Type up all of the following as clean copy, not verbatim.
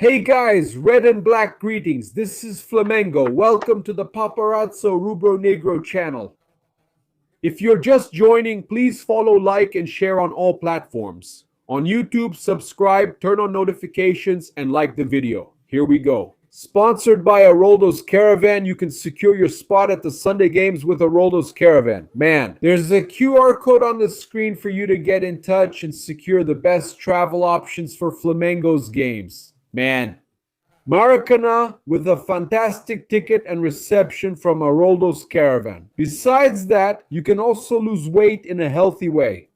Hey guys, red and black greetings. This is Flamengo. Welcome to the Paparazzo Rubro Negro channel. If you're just joining, please follow, like, and share on all platforms. On YouTube, subscribe, turn on notifications, and like the video. Here we go. Sponsored by Aroldo's Caravan, you can secure your spot at the Sunday games with Aroldo's Caravan. Man, there's a QR code on the screen for you to get in touch and secure the best travel options for Flamengo's games. Man, Maracana with a fantastic ticket and reception from Aroldo's Caravan. Besides that, you can also lose weight in a healthy way.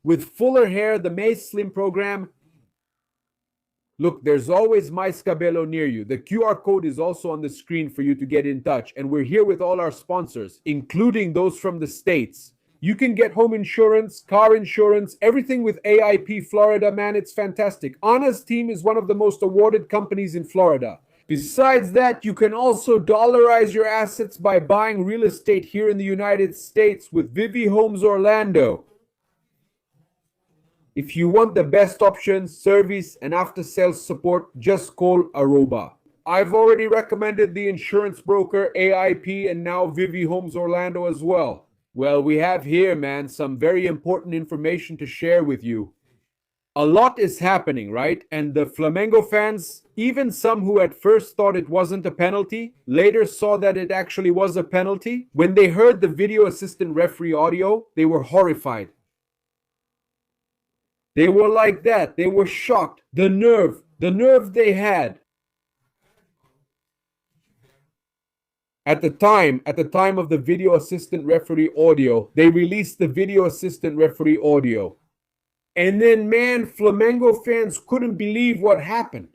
With fuller hair, the May Slim program. Look, there's always Mais Cabello near you. The QR code is also on the screen for you to get in touch. And we're here with all our sponsors, including those from the States. You can get home insurance, car insurance, everything with AIP Florida, man. It's fantastic. Anna's team is one of the most awarded companies in Florida. Besides that, you can also dollarize your assets by buying real estate here in the United States with Vivi Homes Orlando. If you want the best options, service, and after-sales support, just call Aroba. I've already recommended the insurance broker AIP and now Vivi Homes Orlando as well. Well, we have here, man, some very important information to share with you. A lot is happening, right? And the Flamengo fans, even some who at first thought it wasn't a penalty, later saw that it actually was a penalty. When they heard the video assistant referee audio, they were horrified. They were like that. They were shocked. The nerve they had. At the time of the video assistant referee audio, they released the video assistant referee audio. And then, man, Flamengo fans couldn't believe what happened.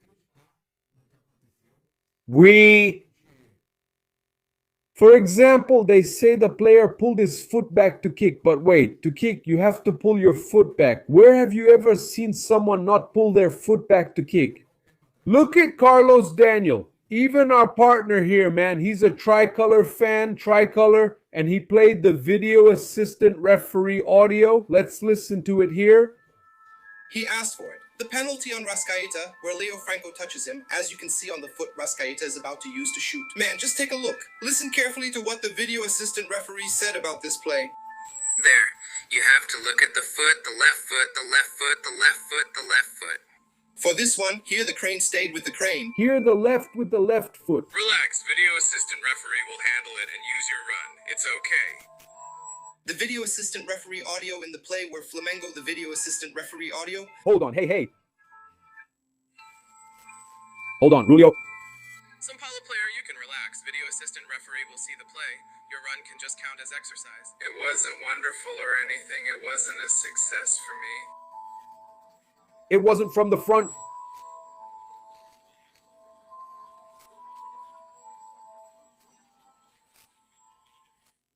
For example, they say the player pulled his foot back to kick, but wait, to kick, you have to pull your foot back. Where have you ever seen someone not pull their foot back to kick? Look at Carlos Daniel. Even our partner here, man, he's a Tricolor fan, and he played the video assistant referee audio. Let's listen to it here. He asked for it. The penalty on Rascaeta, where Leo Franco touches him, as you can see on the foot Rascaeta is about to use to shoot. Man, just take a look. Listen carefully to what the video assistant referee said about this play. There. You have to look at the foot, the left foot, the left foot, the left foot, the left foot. For this one, here the crane stayed with the crane. Here the left with the left foot. Relax, video assistant referee will handle it and use your run. It's okay. The video assistant referee audio in the play where Flamengo the video assistant referee audio. Hold on, hey. Hold on, Julio. Some Paulo player, you can relax. Video assistant referee will see the play. Your run can just count as exercise. It wasn't wonderful or anything. It wasn't a success for me. It wasn't from the front.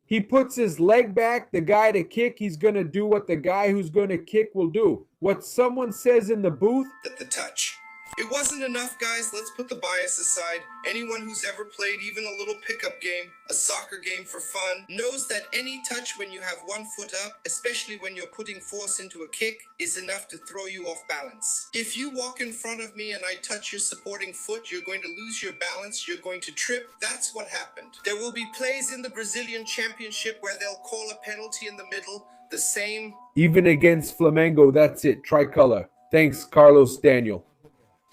He puts his leg back, the guy to kick, he's going to do what the guy who's going to kick will do. What someone says in the booth. That the touch. It wasn't enough, guys. Let's put the bias aside. Anyone who's ever played even a little pickup game, a soccer game for fun, knows that any touch when you have one foot up, especially when you're putting force into a kick, is enough to throw you off balance. If you walk in front of me and I touch your supporting foot, you're going to lose your balance, you're going to trip. That's what happened. There will be plays in the Brazilian Championship where they'll call a penalty in the middle, the same. Even against Flamengo, that's it, Tricolor. Thanks, Carlos Daniel.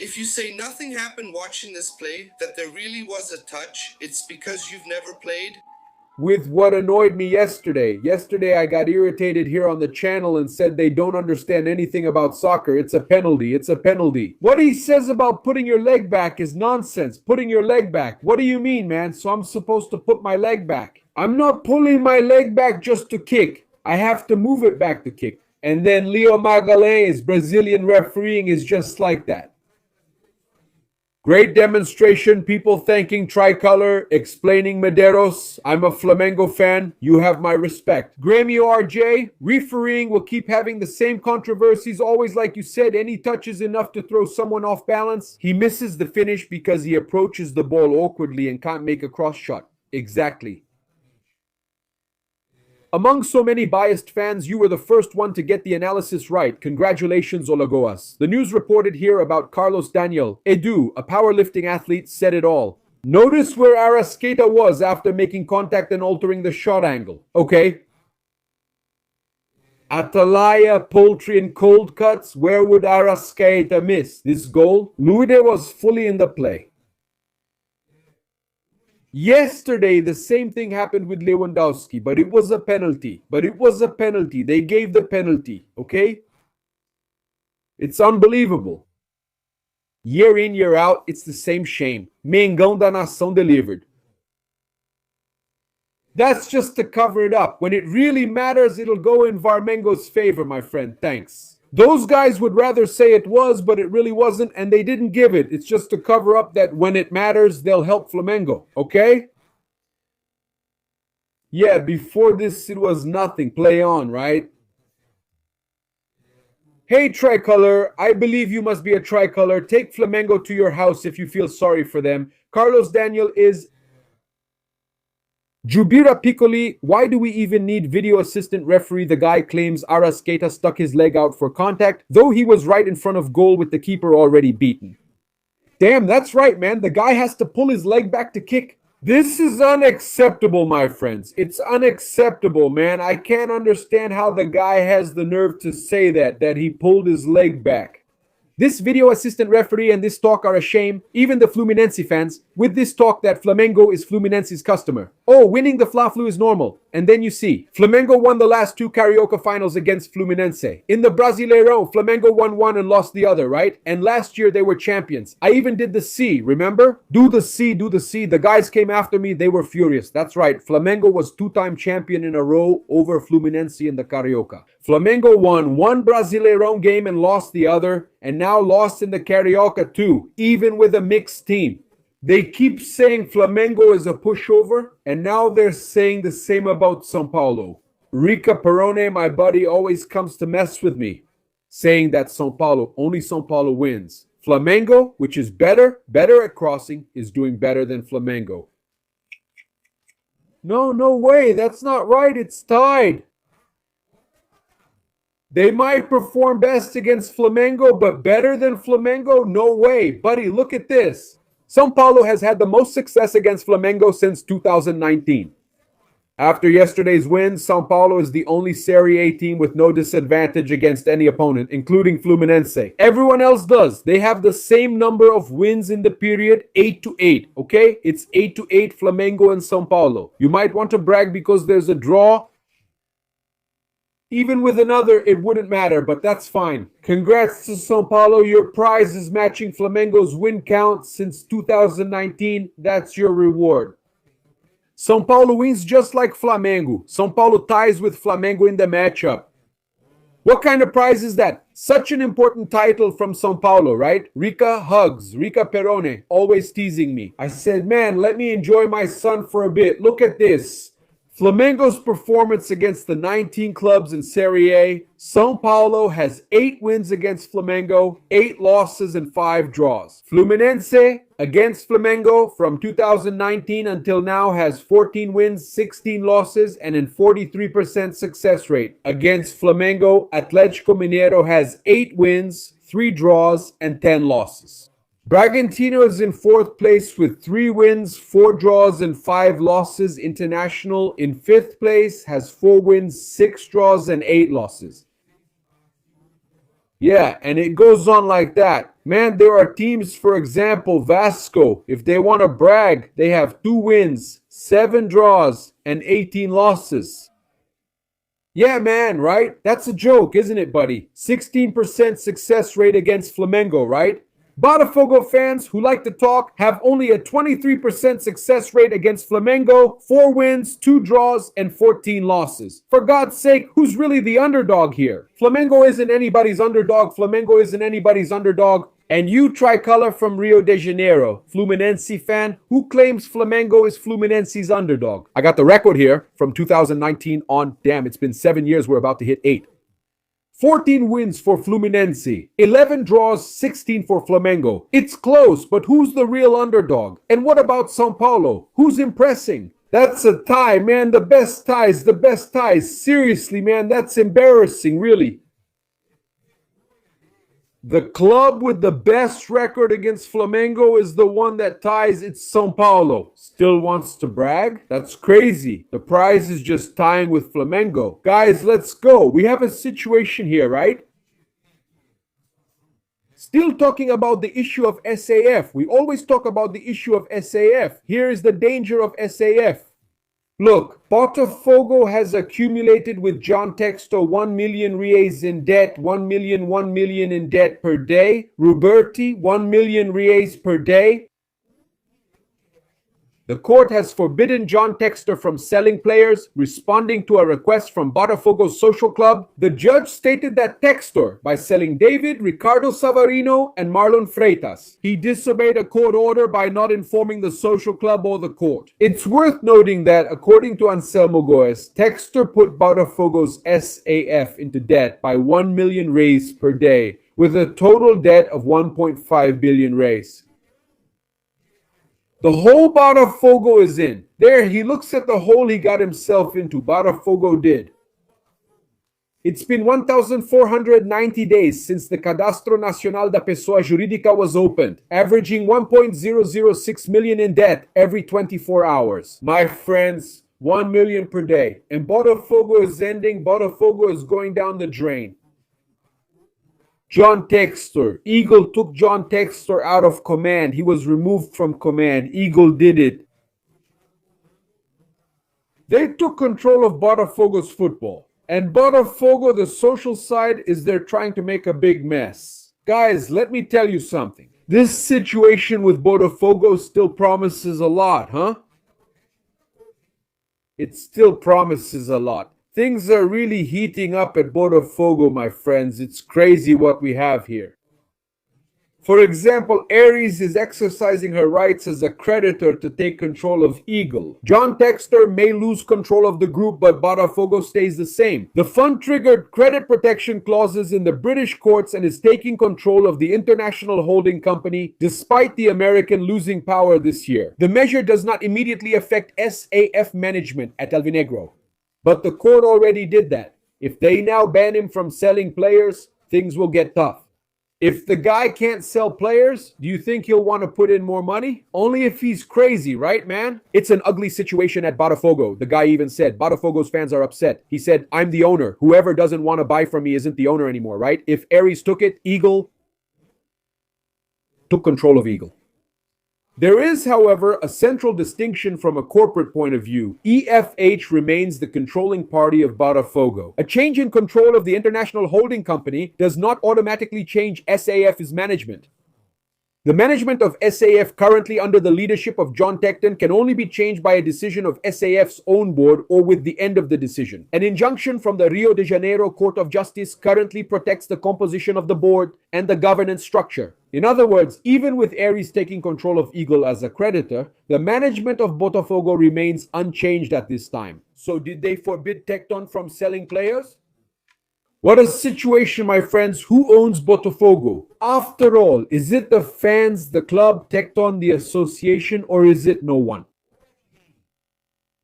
If you say nothing happened watching this play, that there really was a touch, it's because you've never played. With what annoyed me yesterday. Yesterday I got irritated here on the channel and said they don't understand anything about soccer. It's a penalty. It's a penalty. What he says about putting your leg back is nonsense. Putting your leg back. What do you mean, man? So I'm supposed to put my leg back. I'm not pulling my leg back just to kick. I have to move it back to kick. And then Leo Magalhães, Brazilian refereeing is just like that. Great demonstration, people thanking Tricolor, explaining Medeiros. I'm a Flamengo fan. You have my respect. Grêmio RJ, refereeing will keep having the same controversies. Always, like you said, any touch is enough to throw someone off balance. He misses the finish because he approaches the ball awkwardly and can't make a cross shot. Exactly. Among so many biased fans, you were the first one to get the analysis right. Congratulations, Olagoas. The news reported here about Carlos Daniel, Edu, a powerlifting athlete, said it all. Notice where Arrascaeta was after making contact and altering the shot angle. Okay. Atalaya, Poultry, and Cold Cuts, where would Arrascaeta miss? This goal? Luide was fully in the play. Yesterday, the same thing happened with Lewandowski, but it was a penalty. They gave the penalty, okay? It's unbelievable. Year in, year out, it's the same shame. Mengão da Nação delivered. That's just to cover it up. When it really matters, it'll go in Flamengo's favor, my friend. Thanks. Those guys would rather say it was, but it really wasn't, and they didn't give it. It's just to cover up that when it matters, they'll help Flamengo, okay? Yeah, before this, it was nothing. Play on, right? Hey, Tricolor, I believe you must be a Tricolor. Take Flamengo to your house if you feel sorry for them. Carlos Daniel is... Jubira Piccoli, why do we even need video assistant referee? The guy claims Arrascaeta stuck his leg out for contact, though he was right in front of goal with the keeper already beaten. Damn, that's right, man. The guy has to pull his leg back to kick. This is unacceptable, my friends. It's unacceptable, man. I can't understand how the guy has the nerve to say that he pulled his leg back. This video assistant referee and this talk are a shame, even the Fluminense fans, with this talk that Flamengo is Fluminense's customer. Oh, winning the Fla-Flu is normal. And then you see, Flamengo won the last two Carioca finals against Fluminense. In the Brasileirão, Flamengo won one and lost the other, right? And last year they were champions. I even did the C, remember? Do the C. The guys came after me, they were furious. That's right, Flamengo was two-time champion in a row over Fluminense in the Carioca. Flamengo won one Brasileirão game and lost the other, and now lost in the Carioca too, even with a mixed team. They keep saying Flamengo is a pushover, and now they're saying the same about São Paulo. Rica Perone, my buddy, always comes to mess with me, saying that only São Paulo wins. Flamengo, which is better at crossing, is doing better than Flamengo. No way, that's not right, it's tied. They might perform best against Flamengo, but better than Flamengo? No way. Buddy, look at this. São Paulo has had the most success against Flamengo since 2019. After yesterday's win, São Paulo is the only Serie A team with no disadvantage against any opponent, including Fluminense. Everyone else does. They have the same number of wins in the period, 8-8, okay? It's 8-8 Flamengo and São Paulo. You might want to brag because there's a draw. Even with another, it wouldn't matter, but that's fine. Congrats to São Paulo. Your prize is matching Flamengo's win count since 2019. That's your reward. São Paulo wins just like Flamengo. São Paulo ties with Flamengo in the matchup. What kind of prize is that? Such an important title from São Paulo, right? Rica hugs. Rica Perone, always teasing me. I said, man, let me enjoy my son for a bit. Look at this. Flamengo's performance against the 19 clubs in Serie A. São Paulo has 8 wins against Flamengo, 8 losses and 5 draws. Fluminense against Flamengo from 2019 until now has 14 wins, 16 losses and a 43% success rate. Against Flamengo, Atlético Mineiro has 8 wins, 3 draws and 10 losses. Bragantino is in 4th place with 3 wins, 4 draws, and 5 losses. International in 5th place has 4 wins, 6 draws, and 8 losses. Yeah, and it goes on like that. Man, there are teams, for example, Vasco. If they want to brag, they have 2 wins, 7 draws, and 18 losses. Yeah, man, right? That's a joke, isn't it, buddy? 16% success rate against Flamengo, right? Botafogo fans who like to talk have only a 23% success rate against Flamengo, 4 wins, 2 draws, and 14 losses. For God's sake, who's really the underdog here? Flamengo isn't anybody's underdog. Flamengo isn't anybody's underdog. And you, Tricolor from Rio de Janeiro, Fluminense fan, who claims Flamengo is Fluminense's underdog? I got the record here from 2019 on, damn, it's been 7 years, we're about to hit 8. 14 wins for Fluminense, 11 draws, 16 for Flamengo. It's close, but who's the real underdog? And what about São Paulo? Who's impressing? That's a tie, man. The best ties, the best ties. Seriously, man, that's embarrassing, really. The club with the best record against Flamengo is the one that ties. It's São Paulo. Still wants to brag? That's crazy. The prize is just tying with Flamengo. Guys, let's go. We have a situation here, right? Still talking about the issue of SAF. We always talk about the issue of SAF. Here is the danger of SAF. Look, Botafogo has accumulated with John Textor 1 million reais in debt, 1 million in debt per day. Ruberti, 1 million reais per day. The court has forbidden John Textor from selling players, responding to a request from Botafogo's social club. The judge stated that Textor, by selling David, Ricardo Savarino, and Marlon Freitas, he disobeyed a court order by not informing the social club or the court. It's worth noting that, according to Anselmo Goes, Textor put Botafogo's SAF into debt by 1 million reais per day, with a total debt of 1.5 billion reais. The whole Botafogo is in. There, he looks at the hole he got himself into. Botafogo did. It's been 1,490 days since the Cadastro Nacional da Pessoa Jurídica was opened, averaging 1.006 million in debt every 24 hours. My friends, 1 million per day. And Botafogo is ending. Botafogo is going down the drain. John Textor. Eagle took John Textor out of command. He was removed from command. Eagle did it. They took control of Botafogo's football. And Botafogo, the social side, is they're trying to make a big mess. Guys, let me tell you something. This situation with Botafogo still promises a lot, huh? It still promises a lot. Things are really heating up at Botafogo, my friends. It's crazy what we have here. For example, Aries is exercising her rights as a creditor to take control of Eagle. John Textor may lose control of the group, but Botafogo stays the same. The fund triggered credit protection clauses in the British courts and is taking control of the international holding company, despite the American losing power this year. The measure does not immediately affect SAF management at Alvinegro, but the court already did that. If they now ban him from selling players, things will get tough. If the guy can't sell players, do you think he'll want to put in more money? Only if he's crazy, right, man? It's an ugly situation at Botafogo. The guy even said, Botafogo's fans are upset. He said, I'm the owner. Whoever doesn't want to buy from me isn't the owner anymore, right? If Aries took it, Eagle took control of Eagle. There is, however, a central distinction from a corporate point of view. EFH remains the controlling party of Botafogo. A change in control of the international holding company does not automatically change SAF's management. The management of SAF currently under the leadership of John Textor can only be changed by a decision of SAF's own board or with the end of the decision. An injunction from the Rio de Janeiro Court of Justice currently protects the composition of the board and the governance structure. In other words, even with Aries taking control of Eagle as a creditor, the management of Botafogo remains unchanged at this time. So did they forbid Textor from selling players? What a situation, my friends. Who owns Botafogo? After all, is it the fans, the club, Textor, the association, or is it no one?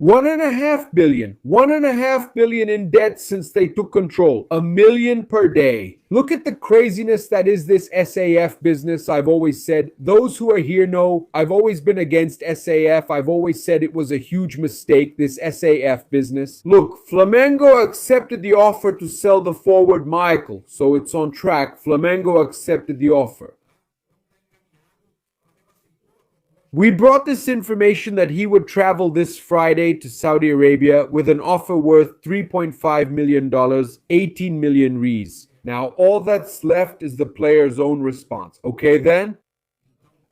1.5 billion. 1.5 billion in debt since they took control. 1 million per day. Look at the craziness that is this SAF business. I've always said, those who are here know, I've always been against SAF. I've always said it was a huge mistake, this SAF business. Look, Flamengo accepted the offer to sell the forward Michael, so it's on track. Flamengo accepted the offer. We brought this information that he would travel this Friday to Saudi Arabia with an offer worth $3.5 million, 18 million reais. Now, all that's left is the player's own response. Okay, then?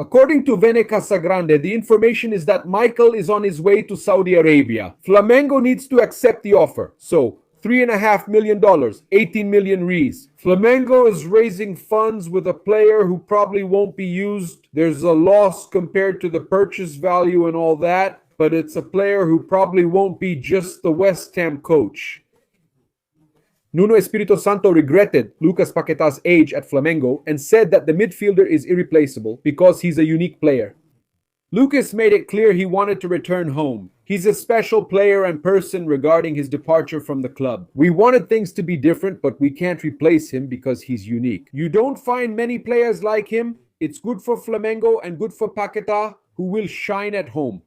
According to Vene Casagrande, the information is that Michael is on his way to Saudi Arabia. Flamengo needs to accept the offer. So, $3.5 million, 18 million reais. Flamengo is raising funds with a player who probably won't be used. There's a loss compared to the purchase value and all that, but it's a player who probably won't be just the West Ham coach. Nuno Espirito Santo regretted Lucas Paquetá's age at Flamengo and said that the midfielder is irreplaceable because he's a unique player. Lucas made it clear he wanted to return home. He's a special player and person regarding his departure from the club. We wanted things to be different, but we can't replace him because he's unique. You don't find many players like him. It's good for Flamengo and good for Paquetá, who will shine at home.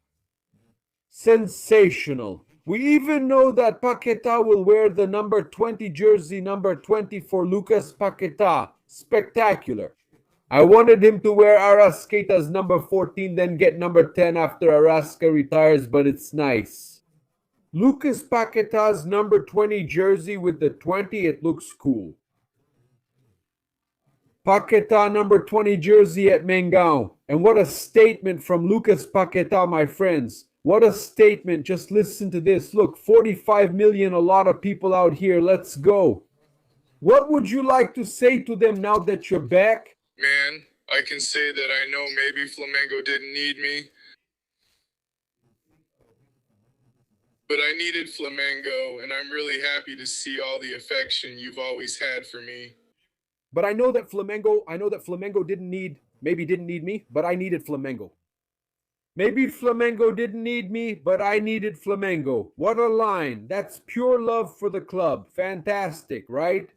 Sensational. We even know that Paquetá will wear the number 20 jersey, number 20 for Lucas Paquetá. Spectacular. I wanted him to wear Arrascaeta's number 14, then get number 10 after Arrasca retires, but it's nice. Lucas Paquetá's number 20 jersey with the 20, it looks cool. Paquetá number 20 jersey at Mengão. And what a statement from Lucas Paquetá, my friends. What a statement. Just listen to this. Look, 45 million, a lot of people out here. Let's go. What would you like to say to them now that you're back? Man, I can say that I know maybe Flamengo didn't need me, but I needed Flamengo, and I'm really happy to see all the affection you've always had for me. But I know that Flamengo didn't need me, but I needed Flamengo. Maybe Flamengo didn't need me, but I needed Flamengo. What a line. That's pure love for the club. Fantastic, right?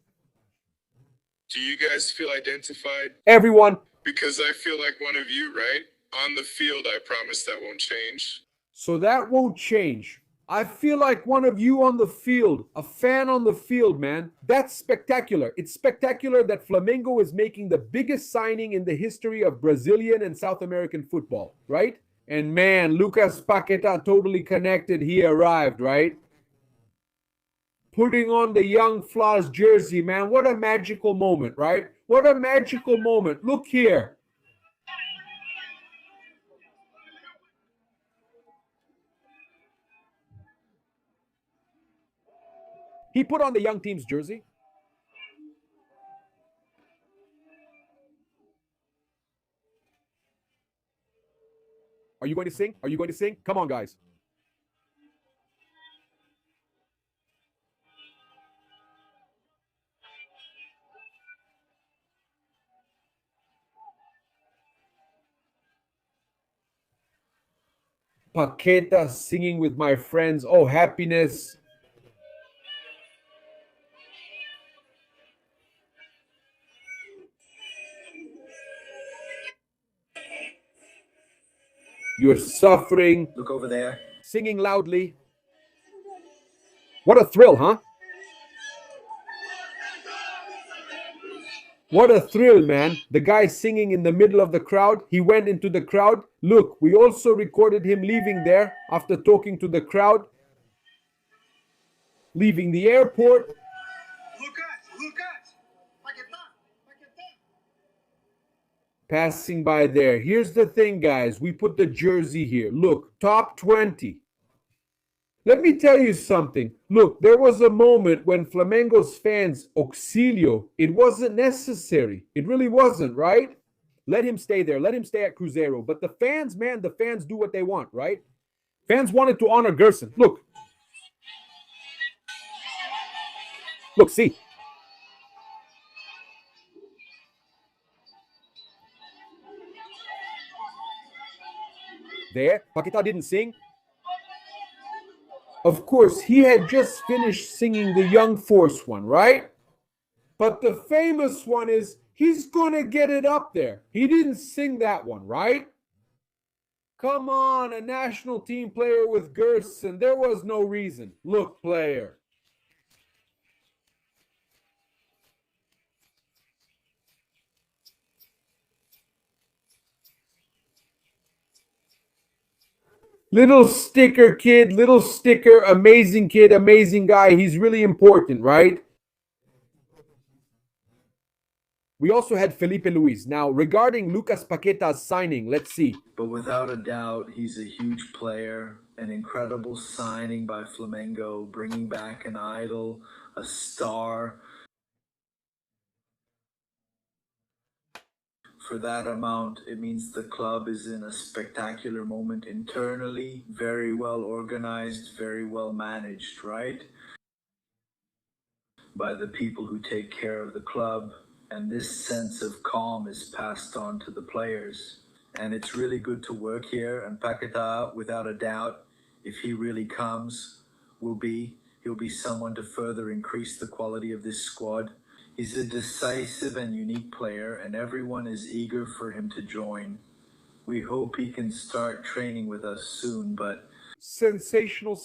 Do you guys feel identified? Everyone. Because I feel like one of you, right? On the field, I promise that won't change. So that won't change. I feel like one of you on the field, a fan on the field, man. That's spectacular. It's spectacular that Flamengo is making the biggest signing in the history of Brazilian and South American football, right? And man, Lucas Paquetá totally connected. He arrived, right? Putting on the Young Flaws jersey, man. What a magical moment, right? What a magical moment. Look here. He put on the young team's jersey. Are you going to sing? Are you going to sing? Come on, guys. Paquetá singing with my friends. Oh, happiness. You're suffering. Look over there. Singing loudly. What a thrill, huh? What a thrill, man. The guy singing in the middle of the crowd. He went into the crowd. Look, we also recorded him leaving there after talking to the crowd. Leaving the airport. Passing by there. Here's the thing, guys. We put the jersey here. Look, top 20. Let me tell you something. Look, there was a moment when Flamengo's fans auxilio. It wasn't necessary. It really wasn't, right? Let him stay there. Let him stay at Cruzeiro. But the fans, man, the fans do what they want, right? Fans wanted to honor Gerson. Look. Look, see. There, Paquetá didn't sing. Of course, he had just finished singing the Young Force one, right? But the famous one is, he's going to get it up there. He didn't sing that one, right? Come on, a national team player with Gerson. There was no reason. Look, player. Little sticker kid, little sticker, amazing kid, amazing guy. He's really important, right? We also had Felipe Luis. Now, regarding Lucas Paquetá's signing, let's see. But without a doubt, he's a huge player, an incredible signing by Flamengo, bringing back an idol, a star. For that amount, it means the club is in a spectacular moment internally, very well organized, very well managed, right? By the people who take care of the club, and this sense of calm is passed on to the players. and it's really good to work here. And Paquetá, without a doubt, if he really comes, he'll be someone to further increase the quality of this squad. He's a decisive and unique player, and everyone is eager for him to join. We hope he can start training with us soon, but... Sensational,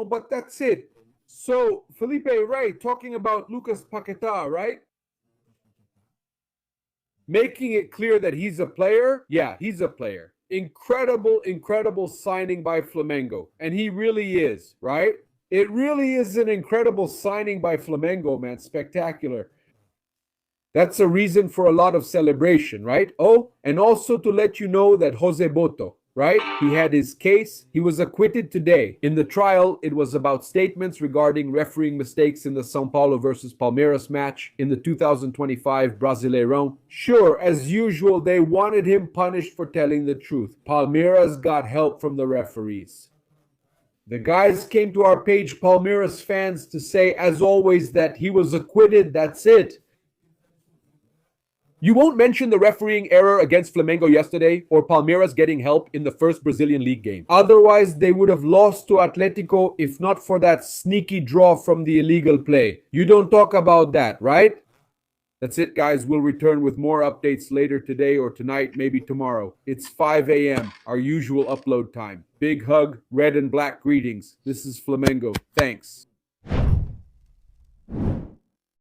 but that's it. So, Felipe, right, talking about Lucas Paquetá, right? Making it clear that he's a player. Yeah, he's a player. Incredible signing by Flamengo. And he really is, right? It really is an incredible signing by Flamengo, man. Spectacular. That's a reason for a lot of celebration, right? Oh, and also to let you know that Jose Boto, right? He had his case. He was acquitted today. In the trial, it was about statements regarding refereeing mistakes in the São Paulo versus Palmeiras match in the 2025 Brasileirão. Sure, as usual, they wanted him punished for telling the truth. Palmeiras got help from the referees. The guys came to our page, Palmeiras fans, to say, as always, that he was acquitted. That's it. You won't mention the refereeing error against Flamengo yesterday or Palmeiras getting help in the first Brazilian league game. Otherwise, they would have lost to Atletico if not for that sneaky draw from the illegal play. You don't talk about that, right? That's it, guys. We'll return with more updates later today or tonight, maybe tomorrow. It's 5 a.m., our usual upload time. Big hug, red and black greetings. This is Flamengo. Thanks.